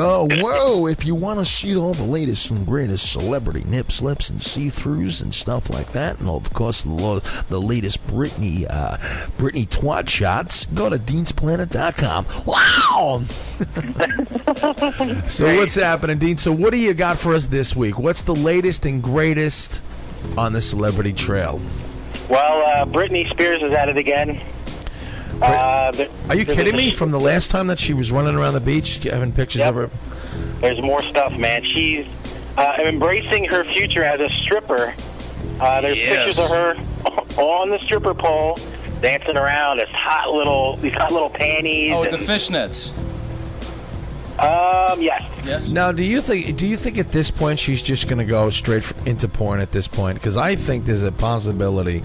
Oh, whoa, if you want to see all the latest and greatest celebrity nip slips and see-throughs and stuff like that, and of course the latest Britney twat shots, go to deansplanet.com. Wow! So what's happening, Dean? So what do you got for us this week? What's the latest and greatest on the celebrity trail? Well, Britney Spears is at it again. Are you kidding me? From the last time that she was running around the beach, having pictures of her? There's more stuff, man. She's embracing her future as a stripper. There's pictures of her on the stripper pole, dancing around. These hot little panties. Oh, with the fishnets. Yes. Now, do you think at this point she's just going to go straight into porn at this point? Because I think there's a possibility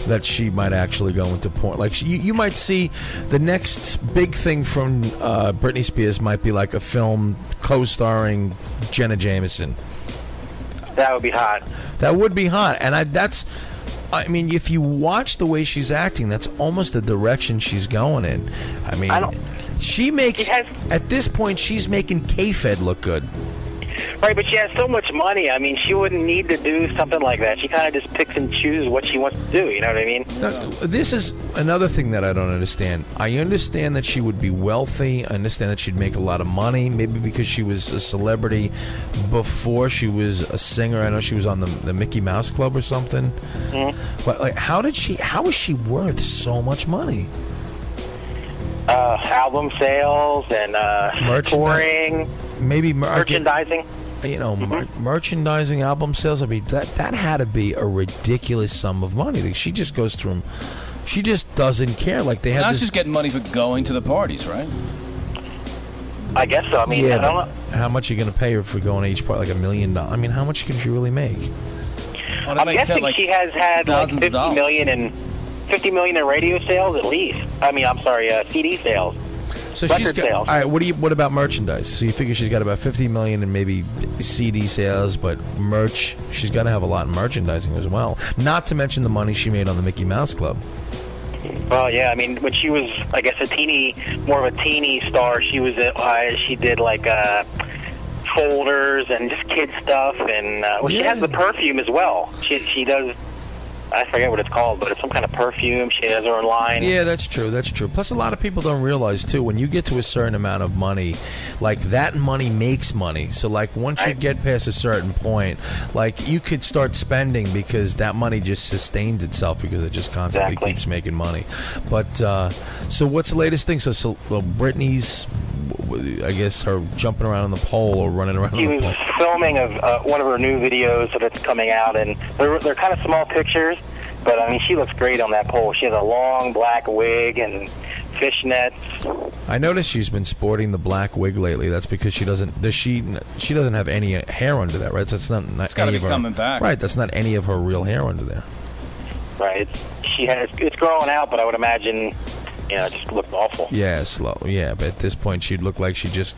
that she might actually go into porn. Like you might see the next big thing from Britney Spears might be like a film co-starring Jenna Jameson. That would be hot. That would be hot, and I mean, if you watch the way she's acting, that's almost the direction she's going in. I mean, at this point, she's making K-Fed look good. Right, but she has so much money. I mean, she wouldn't need to do something like that. She kind of just picks and chooses what she wants to do, you know what I mean? Now, this is another thing that I don't understand. I understand that she would be wealthy. I understand that she'd make a lot of money, maybe because she was a celebrity before she was a singer. I know she was on the Mickey Mouse Club or something. Mm-hmm. But like, how is she worth so much money? Album sales and touring, maybe merchandising. You know, merchandising, album sales. I mean, that had to be a ridiculous sum of money. She just goes through them. She just doesn't care. Like they have. Now she's getting money for going to the parties, right? I guess so. I mean, I don't know. How much are you going to pay her for going to each party? Like $1 million. I mean, how much can she really make? I'm guessing she has had like 50 million in radio sales at least. I mean, I'm sorry, CD sales. So she's got. Sales. All right. What about merchandise? So you figure she's got about 50 million in maybe CD sales, but merch. She's got to have a lot in merchandising as well. Not to mention the money she made on the Mickey Mouse Club. Well, yeah. I mean, when she was, I guess, more of a teeny star, she was. She did like folders and just kid stuff, and she has the perfume as well. She does. I forget what it's called, but it's some kind of perfume. She has her own line. Yeah, that's true. That's true. Plus, a lot of people don't realize, too, when you get to a certain amount of money, like, that money makes money. So, like, once you get past a certain point, like, you could start spending because that money just sustains itself because it just constantly keeps making money. But, so what's the latest thing? So Britney's, I guess, her jumping around on the pole or running around on the pole. She was filming one of her new videos that's coming out, and they're kind of small pictures. But, I mean, she looks great on that pole. She has a long black wig and fishnets. I noticed she's been sporting the black wig lately. That's because she doesn't have any hair under that, right? That's not it's got to be coming back. Right, that's not any of her real hair under there. Right. It's growing out, but I would imagine, you know, it just looked awful. Yeah, slow. Yeah, but at this point, she'd look like she just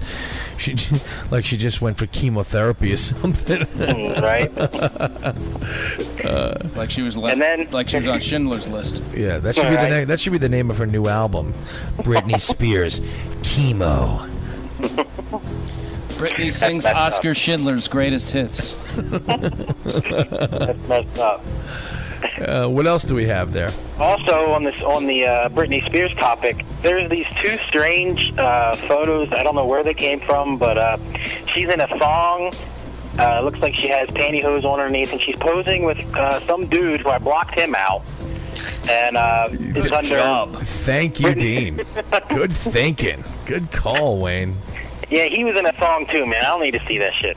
went for chemotherapy or something. Right. Like she was like she was on Schindler's List. Yeah, that should be the name. That should be the name of her new album, Britney Spears, Chemo. Britney sings Oscar Schindler's greatest hits. That's messed up. What else do we have there? Also, on the Britney Spears topic, there's these two strange photos. I don't know where they came from, but she's in a thong. Looks like she has pantyhose on underneath, and she's posing with some dude who I blocked him out. And Good job. Thank you, Dean. Good thinking. Good call, Wayne. Yeah, he was in a thong too, man. I don't need to see that shit.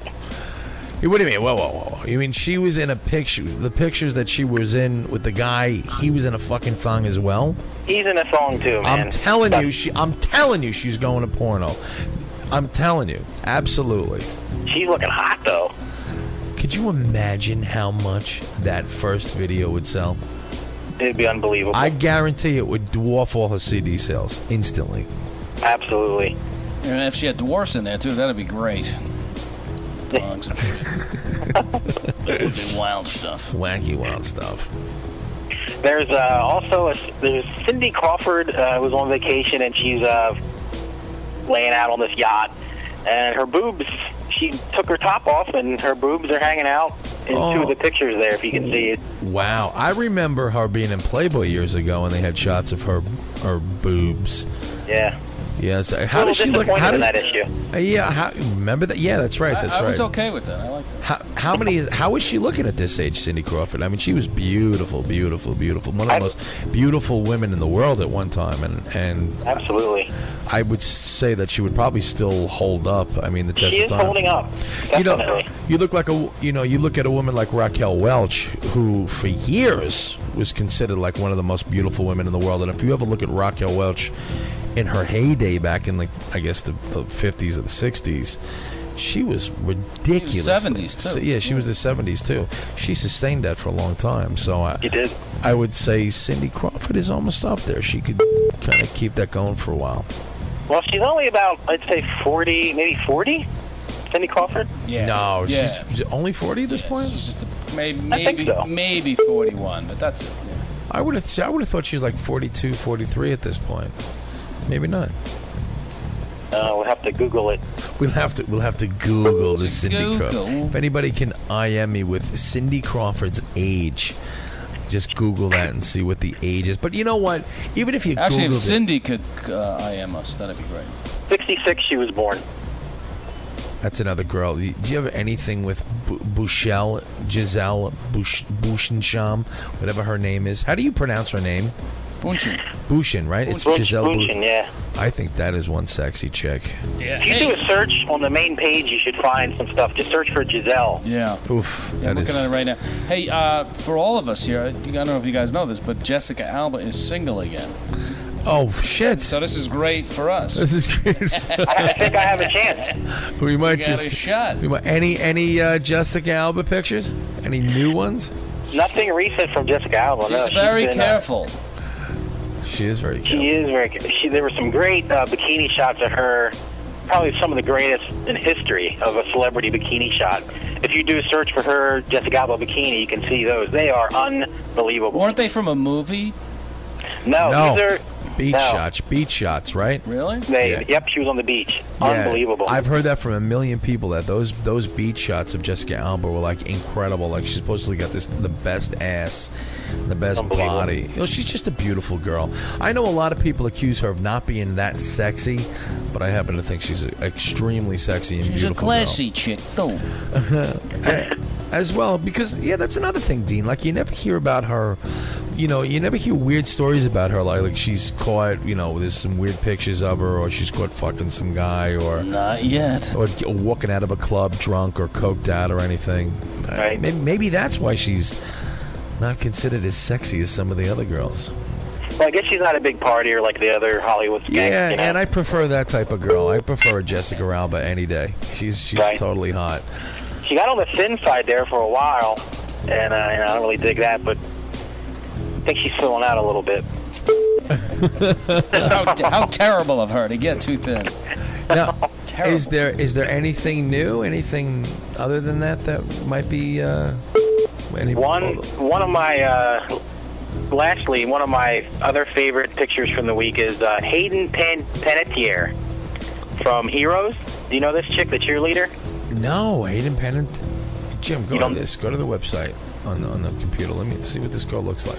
What do you mean? Whoa. You mean she was in a picture? The pictures that she was in with the guy, he was in a fucking thong as well? He's in a thong too, man. I'm telling you she's going to porno. I'm telling you. Absolutely. She's looking hot, though. Could you imagine how much that first video would sell? It'd be unbelievable. I guarantee it would dwarf all her CD sales instantly. Absolutely. And if she had dwarfs in there, too, that'd be great. Dogs and shit. That would be wild stuff. Wacky wild stuff. There's also there's Cindy Crawford was on vacation, and she's laying out on this yacht, and her boobs. She took her top off, and her boobs are hanging out in two of the pictures there, if you can see it. Wow, I remember her being in Playboy years ago, and they had shots of her boobs. Yeah. Yes. How does she look? How did that issue? Yeah. Remember that? Yeah, that's right. That's right. I was okay with that. I like that. How was she looking at this age, Cindy Crawford? I mean, she was beautiful, beautiful, beautiful. One of the most beautiful women in the world at one time, and absolutely. I would say that she would probably still hold up. I mean, the test she of is time. Holding up. Definitely. You look like you look at a woman like Raquel Welch, who for years was considered like one of the most beautiful women in the world. And if you ever look at Raquel Welch in her heyday back in, like, I guess the 50s or the 60s, she was ridiculous. 70s too. Yeah, she was the 70s too. She sustained that for a long time. So She did. I would say Cindy Crawford is almost up there. She could kind of keep that going for a while. Well, she's only about, I'd say 40, maybe 40. Cindy Crawford? Yeah. No, yeah. she's only 40 at this point. She's just maybe so. 41, but that's it. Yeah. I would have thought she was like 42, 43 at this point. Maybe not. We'll have to Google it. We'll have to Google the Cindy Crawford. If anybody can IM me with Cindy Crawford's age, just Google that and see what the age is. But you know what? Even if you actually, if Googled Cindy could IM us, that'd be great. 66, she was born. That's another girl. Do you have anything with Giselle Bündchen, whatever her name is? How do you pronounce her name? Bündchen, right? It's Giselle Bündchen, yeah. I think that is one sexy chick. Yeah. If you do a search on the main page, you should find some stuff. Just search for Giselle. Yeah. Oof. Yeah, I'm looking at it right now. Hey, for all of us here, I don't know if you guys know this, but Jessica Alba is single again. Oh, shit. So this is great for us. This is great. I think I have a chance. We might got a shot. Any Jessica Alba pictures? Any new ones? Nothing recent from Jessica Alba. She's very careful. She is very careful. She is very. There were some great bikini shots of her. Probably some of the greatest in history of a celebrity bikini shot. If you do a search for her Jessica Alba bikini, you can see those. They are unbelievable. Weren't they from a movie? No. These are beach shots, right? Really? Yep, she was on the beach. Yeah. Unbelievable. I've heard that from a million people, that those beach shots of Jessica Alba were like incredible. Like, she's supposedly got the best ass, the best body. She's just a beautiful girl. I know a lot of people accuse her of not being that sexy, but I happen to think she's an extremely sexy and beautiful girl. She's a classy chick, though. As well, because that's another thing, Dean. Like, you never hear about her. You never hear weird stories about her. Like she's caught. There's some weird pictures of her, or she's caught fucking some guy, or not yet, or walking out of a club drunk or coked out or anything. Right. Maybe that's why she's not considered as sexy as some of the other girls. Well, I guess she's not a big partier like the other Hollywood skanks. Yeah, and I prefer that type of girl. I prefer Jessica Alba any day. She's totally hot. She got on the thin side there for a while, and I don't really dig that, but I think she's filling out a little bit. How terrible of her to get too thin. Now, is there anything new, anything other than that might be one of my lastly, one of my other favorite pictures from the week is Hayden Panettiere from Heroes. Do you know this chick, the cheerleader? No, Hayden Panettiere. Jim, go to this. Go to the website on the computer. Let me see what this girl looks like.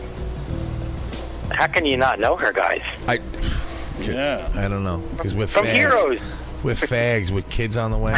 How can you not know her, guys? I don't know, because we're from fags. Heroes. We're fags with kids on the way.